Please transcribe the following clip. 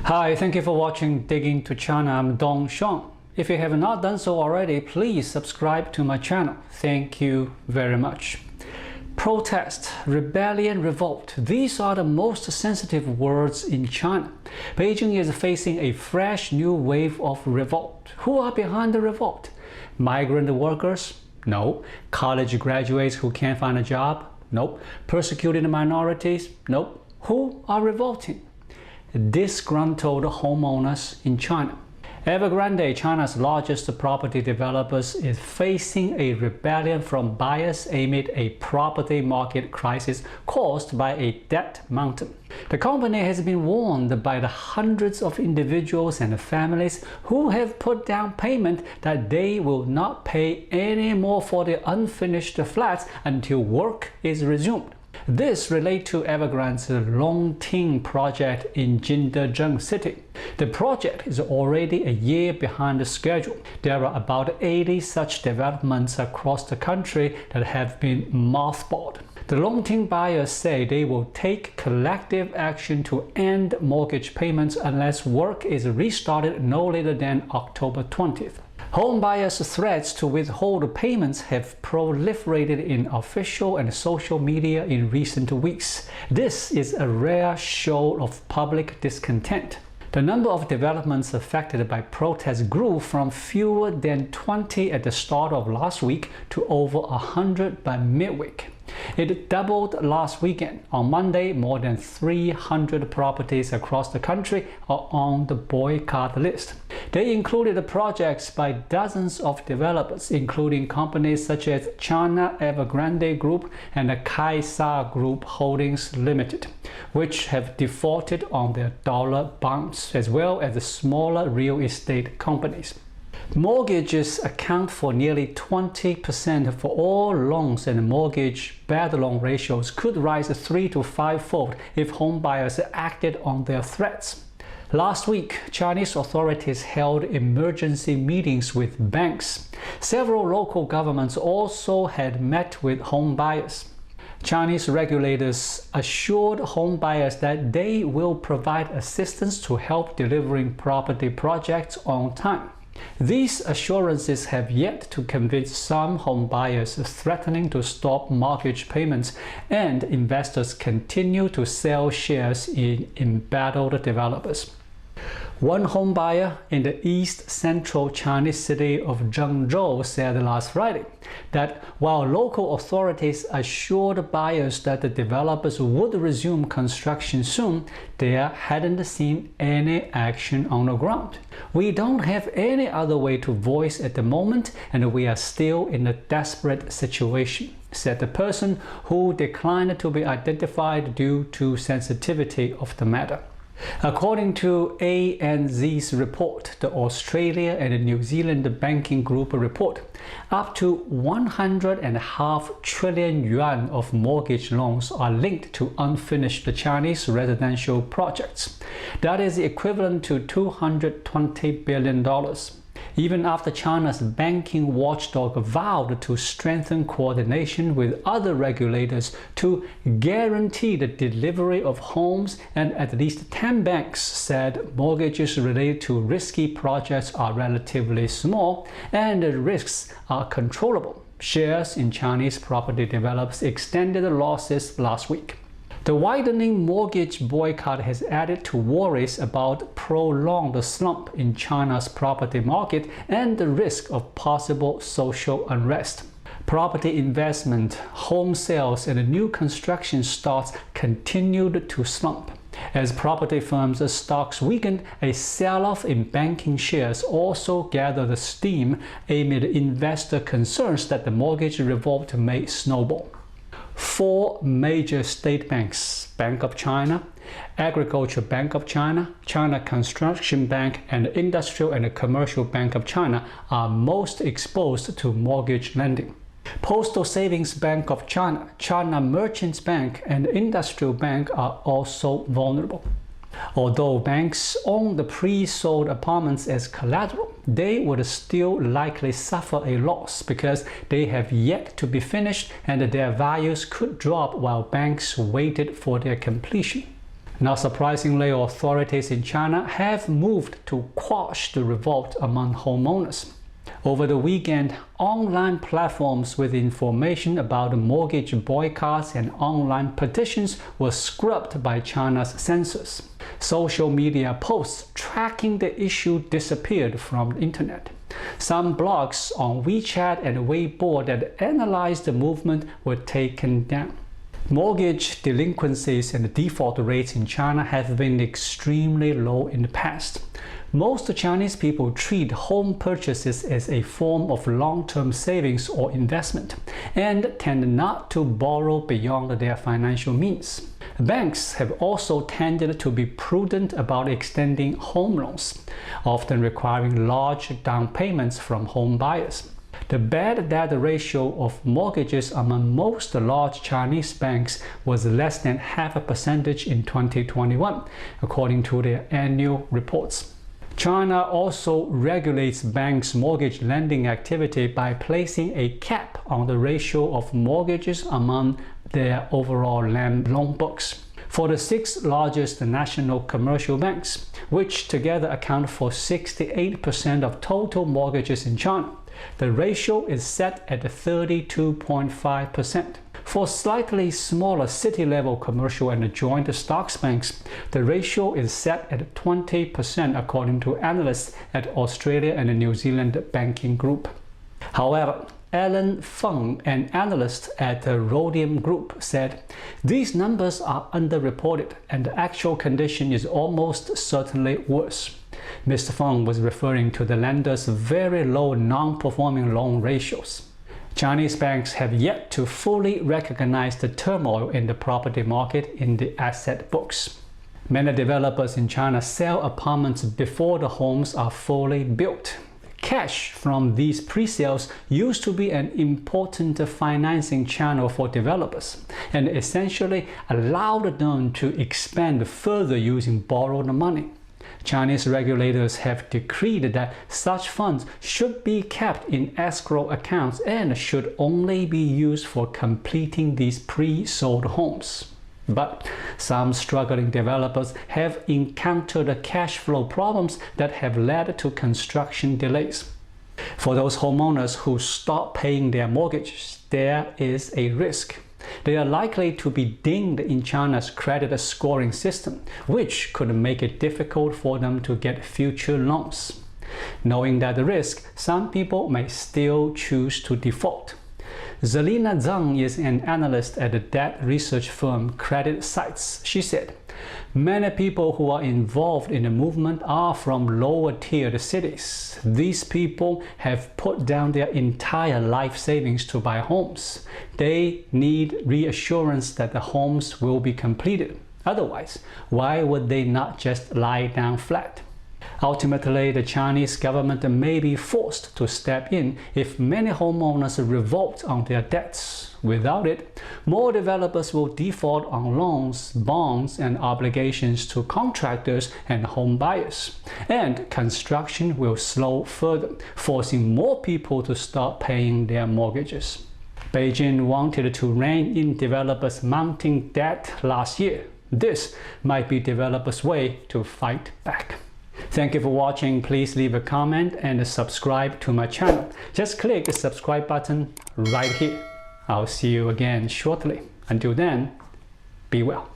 Hi, thank you for watching Digging to China. I'm Dong Sean. If you have not done so already, please subscribe to my channel. Thank you very much. Protest, rebellion, revolt. These are the most sensitive words in China. Beijing is facing a fresh new wave of revolt. Who are behind the revolt? Migrant workers? No. College graduates who can't find a job? Nope. Persecuted minorities? Nope. Who are revolting? Disgruntled homeowners in China. Evergrande, China's largest property developers, is facing a rebellion from buyers amid a property market crisis caused by a debt mountain. The company has been warned by the hundreds of individuals and families who have put down payment that they will not pay any more for their unfinished flats until work is resumed. This relates to Evergrande's revolting project in Beijing city. The project is already a year behind the schedule. There are about 80 such developments across the country that have been mothballed. The revolting buyers say they will take collective action to end mortgage payments unless work is restarted no later than October 20th. Home buyers' threats to withhold payments have proliferated in official and social media in recent weeks. This is a rare show of public discontent. The number of developments affected by protests grew from fewer than 20 at the start of last week to over 100 by midweek. It doubled last weekend. On Monday, more than 300 properties across the country are on the boycott list. They included projects by dozens of developers, including companies such as China Evergrande Group and the Kaisa Group Holdings Limited, which have defaulted on their dollar bonds, as well as the smaller real estate companies. Mortgages account for nearly 20% for all loans, and mortgage bad loan ratios could rise 3 to 5-fold if home buyers acted on their threats. Last week, Chinese authorities held emergency meetings with banks. Several local governments also had met with home buyers. Chinese regulators assured home buyers that they will provide assistance to help delivering property projects on time. These assurances have yet to convince some home buyers, threatening to stop mortgage payments, and investors continue to sell shares in embattled developers. One home buyer in the east-central Chinese city of Zhengzhou said last Friday that while local authorities assured buyers that the developers would resume construction soon, there hadn't seen any action on the ground. "We don't have any other way to voice at the moment, and we are still in a desperate situation," said the person who declined to be identified due to sensitivity of the matter. According to ANZ's report, the Australia and New Zealand Banking Group report, up to 1.5 trillion yuan of mortgage loans are linked to unfinished Chinese residential projects. That is equivalent to $220 billion. Even after China's banking watchdog vowed to strengthen coordination with other regulators to guarantee the delivery of homes, and at least 10 banks said mortgages related to risky projects are relatively small and the risks are controllable. Shares in Chinese property developers extended losses last week. The widening mortgage boycott has added to worries about prolonged slump in China's property market and the risk of possible social unrest. Property investment, home sales, and new construction starts continued to slump. As property firms' stocks weakened, a sell-off in banking shares also gathered steam amid investor concerns that the mortgage revolt may snowball. 4 major state banks, Bank of China, Agriculture Bank of China, China Construction Bank, and Industrial and Commercial Bank of China are most exposed to mortgage lending. Postal Savings Bank of China, China Merchants Bank, and Industrial Bank are also vulnerable. Although banks own the pre-sold apartments as collateral, they would still likely suffer a loss because they have yet to be finished and their values could drop while banks waited for their completion. Not surprisingly, authorities in China have moved to quash the revolt among homeowners. Over the weekend, online platforms with information about mortgage boycotts and online petitions were scrubbed by China's censors. Social media posts tracking the issue disappeared from the internet. Some blogs on WeChat and Weibo that analyzed the movement were taken down. Mortgage delinquencies and default rates in China have been extremely low in the past. Most Chinese people treat home purchases as a form of long-term savings or investment and tend not to borrow beyond their financial means. Banks have also tended to be prudent about extending home loans, often requiring large down payments from home buyers. The bad debt ratio of mortgages among most large Chinese banks was less than 0.5% in 2021, according to their annual reports. China also regulates banks' mortgage lending activity by placing a cap on the ratio of mortgages among their overall loan books. For the 6 largest national commercial banks, which together account for 68% of total mortgages in China, the ratio is set at 32.5%. For slightly smaller city-level commercial and joint stocks banks, the ratio is set at 20% according to analysts at Australia and New Zealand Banking Group. However, Alan Feng, an analyst at the Rhodium Group, said, "These numbers are underreported and the actual condition is almost certainly worse." Mr. Feng was referring to the lenders' very low non-performing loan ratios. Chinese banks have yet to fully recognize the turmoil in the property market in the asset books. Many developers in China sell apartments before the homes are fully built. Cash from these pre-sales used to be an important financing channel for developers and essentially allowed them to expand further using borrowed money. Chinese regulators have decreed that such funds should be kept in escrow accounts and should only be used for completing these pre-sold homes. But some struggling developers have encountered cash flow problems that have led to construction delays. For those homeowners who stop paying their mortgages, there is a risk. They are likely to be dinged in China's credit scoring system, which could make it difficult for them to get future loans. Knowing that risk, some people may still choose to default. Zelina Zhang is an analyst at the debt research firm Credit Sites. She said, "Many people who are involved in the movement are from lower-tiered cities. These people have put down their entire life savings to buy homes. They need reassurance that the homes will be completed. Otherwise, why would they not just lie down flat?" Ultimately, the Chinese government may be forced to step in if many homeowners revolt on their debts. Without it, more developers will default on loans, bonds, and obligations to contractors and home buyers, and construction will slow further, forcing more people to start paying their mortgages. Beijing wanted to rein in developers' mounting debt last year. This might be developers' way to fight back. Thank you for watching. Please leave a comment and subscribe to my channel. Just click the subscribe button right here. I'll see you again shortly. Until then, be well.